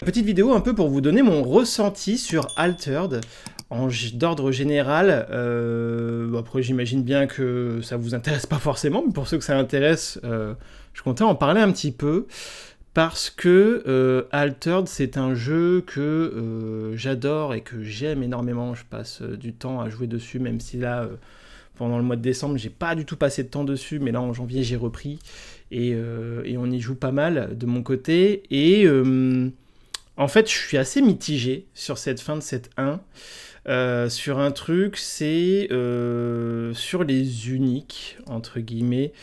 Petite vidéo un peu pour vous donner mon ressenti sur Altered d'ordre général. Après j'imagine bien que ça vous intéresse pas forcément, mais pour ceux que ça intéresse, je comptais en parler un petit peu. Parce que Altered, c'est un jeu que j'adore et que j'aime énormément. Je passe du temps à jouer dessus, même si là, pendant le mois de décembre, j'ai pas du tout passé de temps dessus, mais là en janvier, j'ai repris. Et on y joue pas mal de mon côté. Et en fait, je suis assez mitigé sur cette fin de cette 1. Sur un truc, c'est sur les uniques, entre guillemets.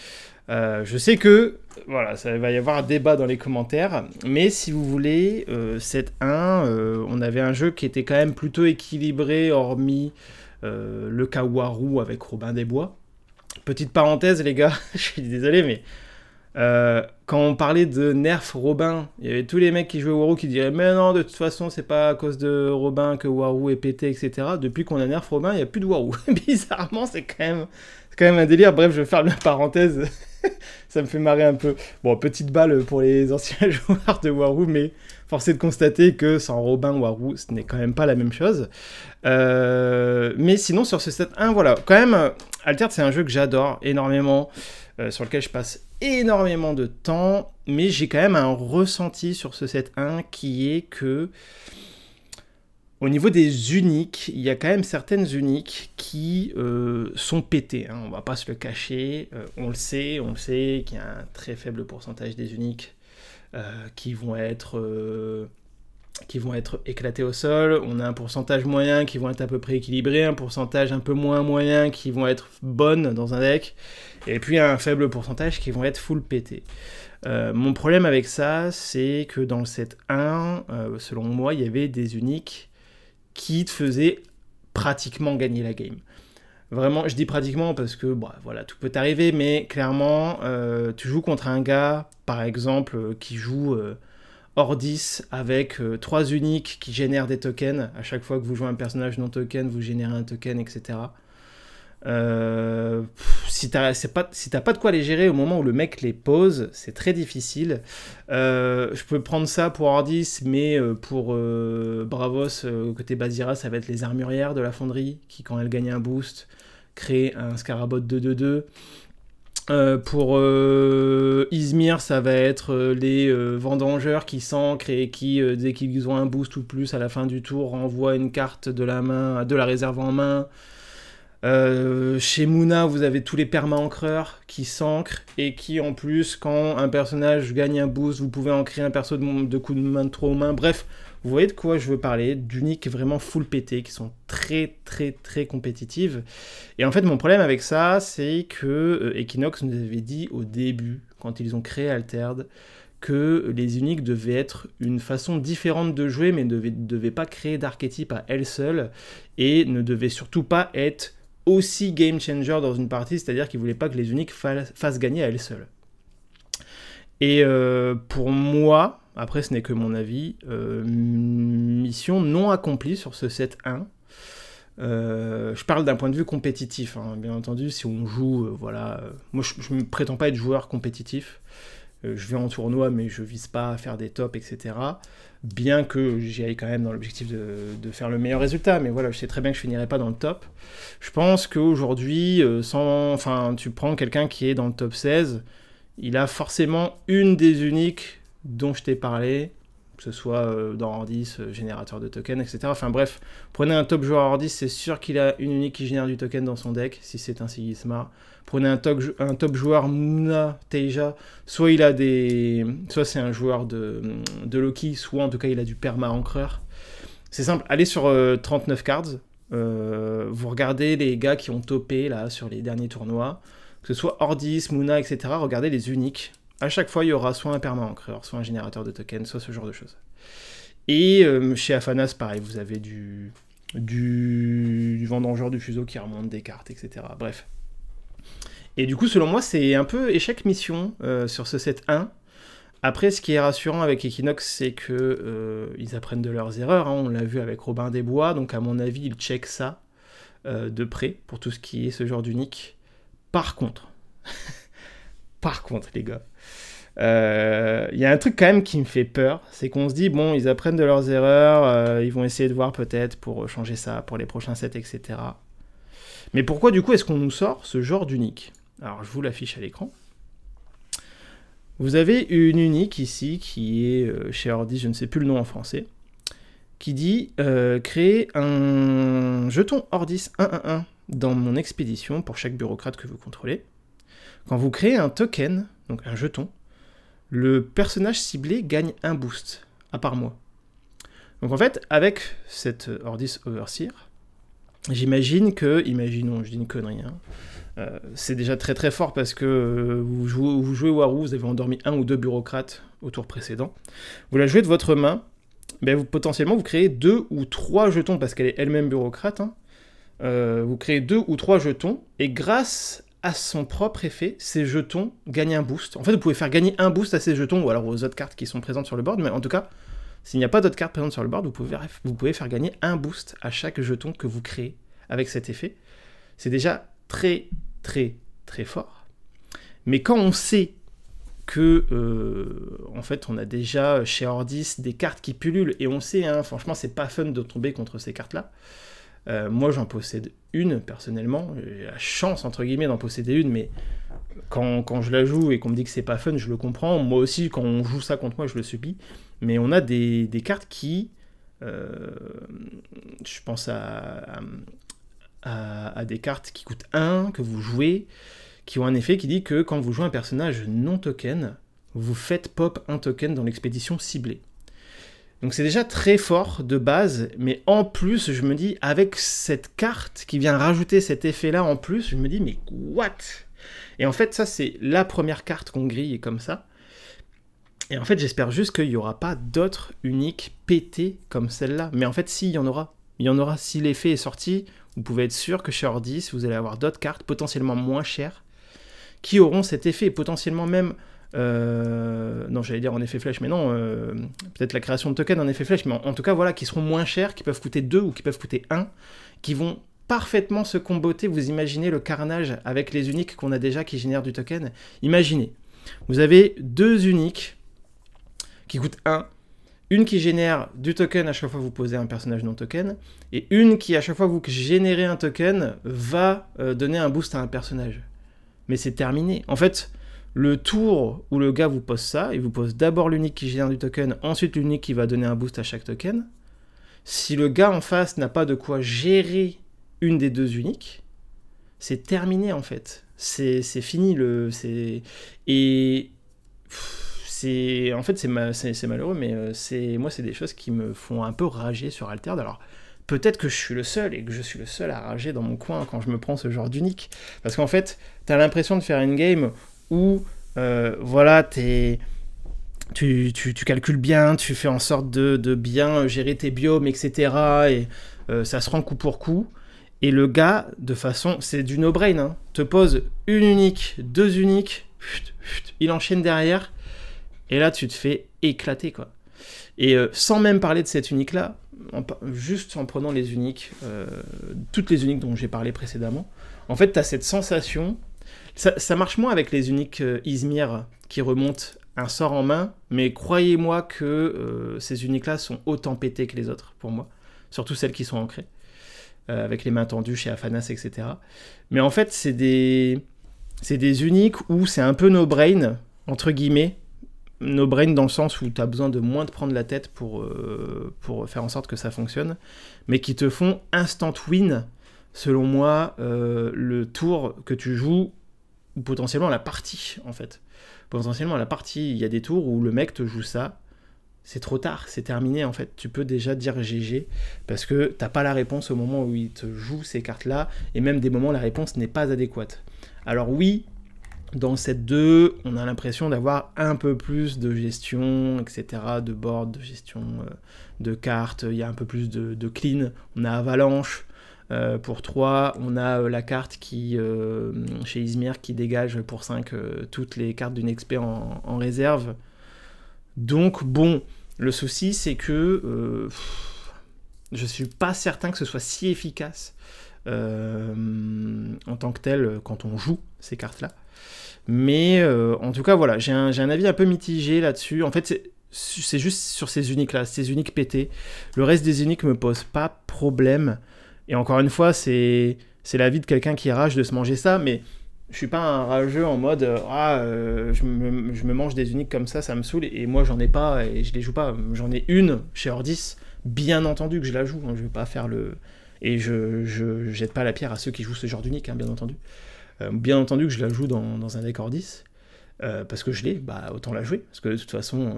Je sais que voilà, ça va y avoir un débat dans les commentaires, mais si vous voulez, cette 1, on avait un jeu qui était quand même plutôt équilibré, hormis le cas Warou avec Robin des Bois. Petite parenthèse, les gars, je suis désolé, mais quand on parlait de nerf Robin, il y avait tous les mecs qui jouaient Warou qui disaient mais non, de toute façon, c'est pas à cause de Robin que Warou est pété, etc. Depuis qu'on a nerf Robin, il n'y a plus de Warou. Bizarrement, c'est quand même un délire. Bref, je vais faire la parenthèse. Ça me fait marrer un peu. Bon, petite balle pour les anciens joueurs de Warou, mais force est de constater que sans Robin, Warou, ce n'est quand même pas la même chose. Mais sinon, sur ce set 1, voilà. Quand même, Altered, c'est un jeu que j'adore énormément, sur lequel je passe énormément de temps, mais j'ai quand même un ressenti sur ce set 1 qui est que au niveau des uniques, il y a quand même certaines uniques qui sont pétées, hein, on va pas se le cacher, on le sait qu'il y a un très faible pourcentage des uniques qui vont être éclatés au sol, on a un pourcentage moyen qui vont être à peu près équilibrés, un pourcentage un peu moins moyen qui vont être bonnes dans un deck, et puis un faible pourcentage qui vont être full pétés. Mon problème avec ça, c'est que dans le set 1, selon moi, il y avait des uniques qui te faisait pratiquement gagner la game. Vraiment, je dis pratiquement parce que bah, voilà, tout peut arriver, mais clairement, tu joues contre un gars, par exemple, qui joue hors 10 avec 3 uniques qui génèrent des tokens. À chaque fois que vous jouez un personnage non token, vous générez un token, etc. Si t'as pas de quoi les gérer au moment où le mec les pose, c'est très difficile. Je peux prendre ça pour Ordis, mais pour Bravos, côté Bazira, ça va être les armurières de la fonderie, qui quand elle gagne un boost, crée un Scarabot 2-2-2. Pour Izmir, ça va être les vendangeurs qui s'ancrent et qui, dès qu'ils ont un boost ou plus à la fin du tour, renvoient une carte de la main, de la réserve en main. Chez Mouna, vous avez tous les perma-ancreurs qui s'ancrent et qui, en plus, quand un personnage gagne un boost, vous pouvez ancrer un perso de coup de main de 3 aux mains. Bref, vous voyez de quoi je veux parler, d'uniques vraiment full pété, qui sont très très très compétitives. Et en fait, mon problème avec ça, c'est que Equinox nous avait dit au début, quand ils ont créé Altered, que les uniques devaient être une façon différente de jouer, mais ne devaient pas créer d'archétype à elles seules, et ne devaient surtout pas être aussi game changer dans une partie, c'est-à-dire qu'ils ne voulaient pas que les uniques fassent gagner à elles seules. Et pour moi, après ce n'est que mon avis, mission non accomplie sur ce set 1. Je parle d'un point de vue compétitif, hein, bien entendu, si on joue, voilà... moi, je ne prétends pas être joueur compétitif. Je vais en tournoi, mais je vise pas à faire des tops, etc. Bien que j'y aille quand même dans l'objectif de faire le meilleur résultat. Mais voilà, je sais très bien que je finirai pas dans le top. Je pense qu'aujourd'hui, tu prends quelqu'un qui est dans le top 16, il a forcément une des uniques dont je t'ai parlé, que ce soit dans Ordis, générateur de tokens, etc. Enfin bref, prenez un top joueur Ordis, c'est sûr qu'il a une unique qui génère du token dans son deck, si c'est un Sigismar. Prenez un top joueur Mouna, Teija, soit c'est un joueur de Loki, soit en tout cas il a du perma-ancreur. C'est simple, allez sur 39 cards, vous regardez les gars qui ont topé là sur les derniers tournois, que ce soit Ordis, Mouna, etc. Regardez les uniques. À chaque fois, il y aura soit un perma-ancreur, soit un générateur de tokens, soit ce genre de choses. Et chez Afanas, pareil, vous avez du vendangeur du fuseau qui remonte des cartes, etc. Bref. Et du coup, selon moi, c'est un peu échec mission sur ce set 1. Après, ce qui est rassurant avec Equinox, c'est que ils apprennent de leurs erreurs. Hein. On l'a vu avec Robin des Bois, donc à mon avis, ils checkent ça de près pour tout ce qui est ce genre d'unique. Par contre, les gars, Il y a un truc quand même qui me fait peur, c'est qu'on se dit, bon, ils apprennent de leurs erreurs, ils vont essayer de voir peut-être pour changer ça pour les prochains sets, etc. Mais pourquoi du coup est-ce qu'on nous sort ce genre d'unique? Alors je vous l'affiche à l'écran. Vous avez une unique ici qui est chez Ordis, je ne sais plus le nom en français, qui dit créer un jeton Ordis 111 dans mon expédition pour chaque bureaucrate que vous contrôlez. Quand vous créez un token, donc un jeton, le personnage ciblé gagne un boost, à part moi. Donc en fait, avec cette Ordis Overseer, j'imagine que, imaginons, je dis une connerie, hein, c'est déjà très très fort parce que vous jouez Warou, vous avez endormi 1 ou 2 bureaucrates au tour précédent. Vous la jouez de votre main, ben potentiellement vous créez 2 ou 3 jetons parce qu'elle est elle-même bureaucrate. Hein. Vous créez 2 ou 3 jetons et grâce à son propre effet, ces jetons gagnent un boost. En fait, vous pouvez faire gagner un boost à ces jetons ou alors aux autres cartes qui sont présentes sur le board, mais en tout cas, s'il n'y a pas d'autres cartes présentes sur le board, vous pouvez faire gagner un boost à chaque jeton que vous créez avec cet effet. C'est déjà très très très fort. Mais quand on sait que en fait on a déjà chez Ordis des cartes qui pullulent et on sait, hein, franchement c'est pas fun de tomber contre ces cartes là. Moi j'en possède une personnellement, j'ai la chance entre guillemets d'en posséder une, mais quand je la joue et qu'on me dit que c'est pas fun, je le comprends. Moi aussi quand on joue ça contre moi je le subis, mais on a des cartes qui je pense à des cartes qui coûtent 1, que vous jouez, qui ont un effet qui dit que quand vous jouez un personnage non token, vous faites pop un token dans l'expédition ciblée. Donc c'est déjà très fort de base, mais en plus, je me dis, avec cette carte qui vient rajouter cet effet-là en plus, je me dis, mais what? Et en fait, ça, c'est la première carte qu'on grille comme ça. Et en fait, j'espère juste qu'il n'y aura pas d'autres uniques pétées comme celle-là. Mais en fait, si, il y en aura. Il y en aura. Si l'effet est sorti, vous pouvez être sûr que chez Ordis, vous allez avoir d'autres cartes potentiellement moins chères qui auront cet effet, et potentiellement même... non, j'allais dire en effet flèche, mais non, peut-être la création de tokens en effet flèche, mais en tout cas, voilà, qui seront moins chers, qui peuvent coûter 2 ou qui peuvent coûter 1, qui vont parfaitement se comboter. Vous imaginez le carnage avec les uniques qu'on a déjà qui génèrent du token. Imaginez, vous avez 2 uniques qui coûtent 1, une qui génère du token à chaque fois que vous posez un personnage non token, et une qui, à chaque fois que vous générez un token, va donner un boost à un personnage. Mais c'est terminé. En fait, le tour où le gars vous pose ça, il vous pose d'abord l'unique qui génère du token, ensuite l'unique qui va donner un boost à chaque token. Si le gars en face n'a pas de quoi gérer une des 2 uniques, c'est terminé en fait. C'est fini. Et... En fait, c'est malheureux, mais moi, c'est des choses qui me font un peu rager sur Altered. Alors, peut-être que je suis le seul, et que je suis le seul à rager dans mon coin quand je me prends ce genre d'unique. Parce qu'en fait, t'as l'impression de faire une game où, voilà, tu calcules bien, tu fais en sorte de bien gérer tes biomes, etc. Et ça se rend coup pour coup. Et le gars, de façon... C'est du no-brain, hein, te pose une unique, 2 uniques, il enchaîne derrière... Et là, tu te fais éclater, quoi. Et sans même parler de cette unique-là, juste en prenant les uniques, toutes les uniques dont j'ai parlé précédemment, en fait, tu as cette sensation... Ça marche moins avec les uniques Izmir qui remontent un sort en main, mais croyez-moi que ces uniques-là sont autant pétées que les autres, pour moi. Surtout celles qui sont ancrées, avec les mains tendues chez Afanas, etc. Mais en fait, c'est des uniques où c'est un peu no-brain, entre guillemets, no-brain dans le sens où tu as besoin de moins te prendre la tête pour faire en sorte que ça fonctionne, mais qui te font instant win, selon moi, le tour que tu joues, ou potentiellement la partie, en fait. Potentiellement la partie, il y a des tours où le mec te joue ça, c'est trop tard, c'est terminé, en fait. Tu peux déjà dire GG, parce que t'as pas la réponse au moment où il te joue ces cartes-là, et même des moments où la réponse n'est pas adéquate. Alors oui, dans cette 2, on a l'impression d'avoir un peu plus de gestion, etc., de board, de gestion de cartes, il y a un peu plus de clean. On a Avalanche pour 3, on a la carte qui, chez Izmir, qui dégage pour 5 toutes les cartes d'une expé en réserve. Donc bon, le souci c'est que je suis pas certain que ce soit si efficace en tant que tel quand on joue ces cartes-là. Mais en tout cas, voilà, j'ai un avis un peu mitigé là-dessus. En fait, c'est juste sur ces uniques-là, ces uniques pétés. Le reste des uniques me pose pas problème. Et encore une fois, c'est l'avis de quelqu'un qui rage de se manger ça, mais je suis pas un rageux en mode je me mange des uniques comme ça me saoule, et moi j'en ai pas et je les joue pas. J'en ai une chez Ordis, bien entendu que je la joue, hein, je vais pas faire le... Et je jette pas la pierre à ceux qui jouent ce genre d'unique, hein, bien entendu. Bien entendu que je la joue dans un deck Ordis, parce que je l'ai, bah autant la jouer, parce que de toute façon,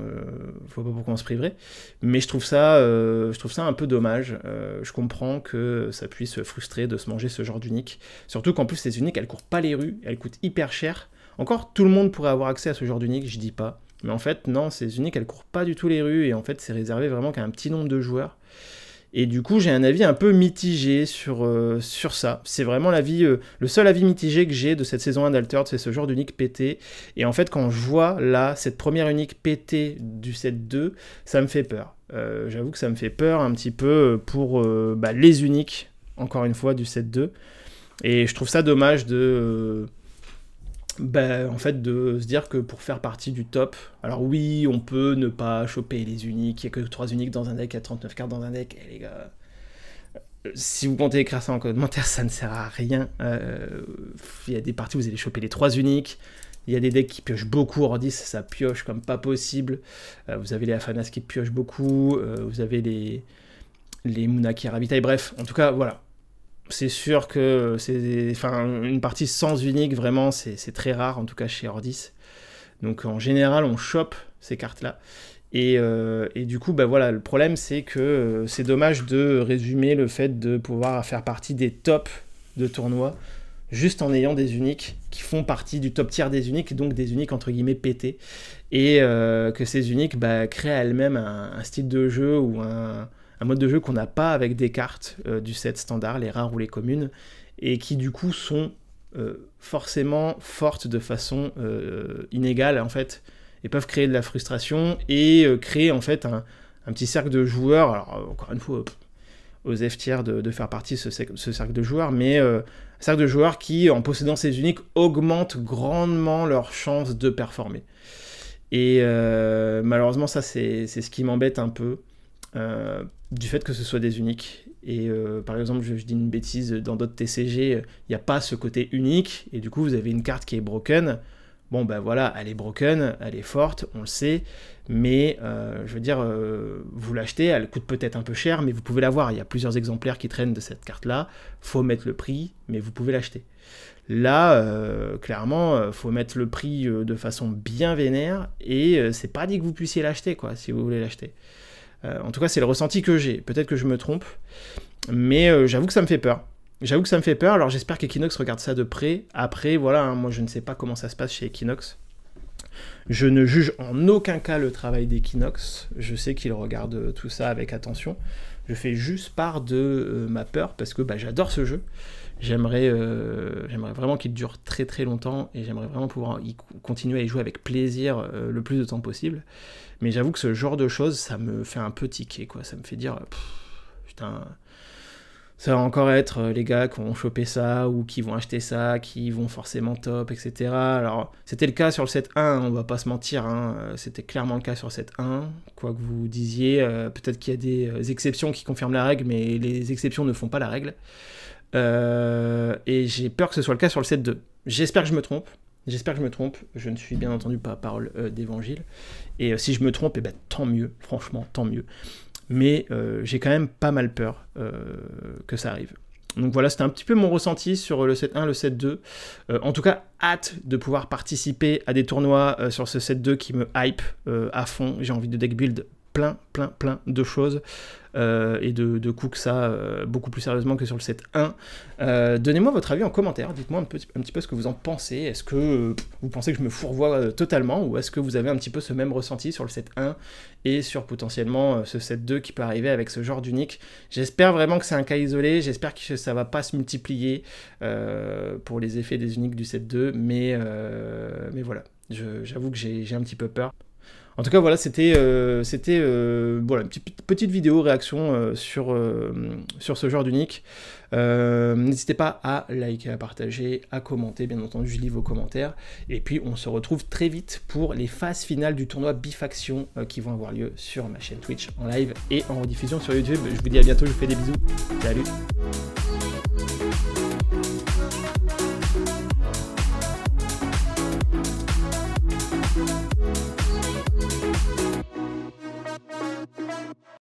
je vois pas pourquoi on se priverait. Mais je trouve ça un peu dommage. Je comprends que ça puisse frustrer de se manger ce genre d'unique. Surtout qu'en plus, ces uniques, elles courent pas les rues, elles coûtent hyper cher. Encore, tout le monde pourrait avoir accès à ce genre d'unique, je dis pas. Mais en fait, non, ces uniques, elles courent pas du tout les rues, et en fait, c'est réservé vraiment qu'à un petit nombre de joueurs. Et du coup, j'ai un avis un peu mitigé sur ça. C'est vraiment le seul avis mitigé que j'ai de cette saison 1 d'Altered, c'est ce genre d'unique pété. Et en fait, quand je vois là, cette première unique pétée du set 2, ça me fait peur. J'avoue que ça me fait peur un petit peu pour les uniques, encore une fois, du set 2. Et je trouve ça dommage en fait, de se dire que pour faire partie du top, alors oui, on peut ne pas choper les uniques, il n'y a que 3 uniques dans un deck, il y a 39 cartes dans un deck, et les gars, si vous comptez écrire ça en commentaire, ça ne sert à rien. Il y a des parties où vous allez choper les 3 uniques, il y a des decks qui piochent beaucoup, Ordis, ça pioche comme pas possible, vous avez les Afanas qui piochent beaucoup, vous avez les Muna qui ravitaillent, bref, en tout cas, voilà. C'est sûr que une partie sans unique, vraiment, c'est très rare, en tout cas chez Ordis. Donc en général, on chope ces cartes-là. Et du coup, voilà, le problème, c'est que c'est dommage de résumer le fait de pouvoir faire partie des tops de tournois juste en ayant des uniques qui font partie du top tiers des uniques, donc des uniques entre guillemets pétés. Et que ces uniques créent à elles-mêmes un style de jeu ou un mode de jeu qu'on n'a pas avec des cartes du set standard, les rares ou les communes, et qui du coup sont forcément fortes de façon inégale en fait, et peuvent créer de la frustration et créer en fait un petit cercle de joueurs. Alors encore une fois, aux F tiers de faire partie de ce cercle de joueurs, mais un cercle de joueurs qui, en possédant ces uniques, augmentent grandement leurs chances de performer. Et malheureusement, ça c'est ce qui m'embête un peu. Du fait que ce soit des uniques. Et par exemple, je dis une bêtise, dans d'autres TCG, il n'y a pas ce côté unique, et du coup, vous avez une carte qui est broken. Bon, voilà, elle est broken, elle est forte, on le sait, mais je veux dire, vous l'achetez, elle coûte peut-être un peu cher, mais vous pouvez l'avoir. Il y a plusieurs exemplaires qui traînent de cette carte-là, faut mettre le prix, mais vous pouvez l'acheter. Là, clairement, faut mettre le prix de façon bien vénère, et c'est pas dit que vous puissiez l'acheter, quoi, si vous voulez l'acheter. En tout cas, c'est le ressenti que j'ai. Peut-être que je me trompe, mais j'avoue que ça me fait peur. J'avoue que ça me fait peur, alors j'espère qu'Equinox regarde ça de près. Après, voilà, hein, moi je ne sais pas comment ça se passe chez Equinox. Je ne juge en aucun cas le travail d'Equinox. Je sais qu'il regarde tout ça avec attention. Je fais juste part de ma peur, parce que j'adore ce jeu. J'aimerais vraiment qu'il dure très très longtemps, et j'aimerais vraiment pouvoir continuer à y jouer avec plaisir le plus de temps possible. Mais j'avoue que ce genre de choses, ça me fait un peu tiquer, quoi. Ça me fait dire, putain, ça va encore être les gars qui vont choper ça, ou qui vont acheter ça, qui vont forcément top, etc. Alors, c'était le cas sur le set 1, on va pas se mentir, hein. C'était clairement le cas sur le set 1, quoi que vous disiez. Peut-être qu'il y a des exceptions qui confirment la règle, mais les exceptions ne font pas la règle. Et j'ai peur que ce soit le cas sur le set 2. J'espère que je me trompe. Je ne suis bien entendu pas parole d'évangile. Et si je me trompe, tant mieux, franchement, tant mieux. Mais j'ai quand même pas mal peur que ça arrive. Donc voilà, c'était un petit peu mon ressenti sur le set 1, le set 2. En tout cas, hâte de pouvoir participer à des tournois sur ce set 2 qui me hype à fond. J'ai envie de deck build plein de choses et de cook ça beaucoup plus sérieusement que sur le set 1. Donnez-moi votre avis en commentaire, dites-moi un petit peu ce que vous en pensez. Est-ce que vous pensez que je me fourvoie totalement, ou est-ce que vous avez un petit peu ce même ressenti sur le set 1 et sur potentiellement ce set 2 qui peut arriver avec ce genre d'unique? J'espère vraiment que c'est un cas isolé, j'espère que ça va pas se multiplier pour les effets des uniques du set 2, mais voilà, j'avoue que j'ai un petit peu peur. En tout cas, voilà, c'était voilà, une petite vidéo réaction sur ce genre d'unique. N'hésitez pas à liker, à partager, à commenter, bien entendu, je lis vos commentaires. Et puis, on se retrouve très vite pour les phases finales du tournoi Bifaction qui vont avoir lieu sur ma chaîne Twitch, en live et en rediffusion sur YouTube. Je vous dis à bientôt, je vous fais des bisous. Salut!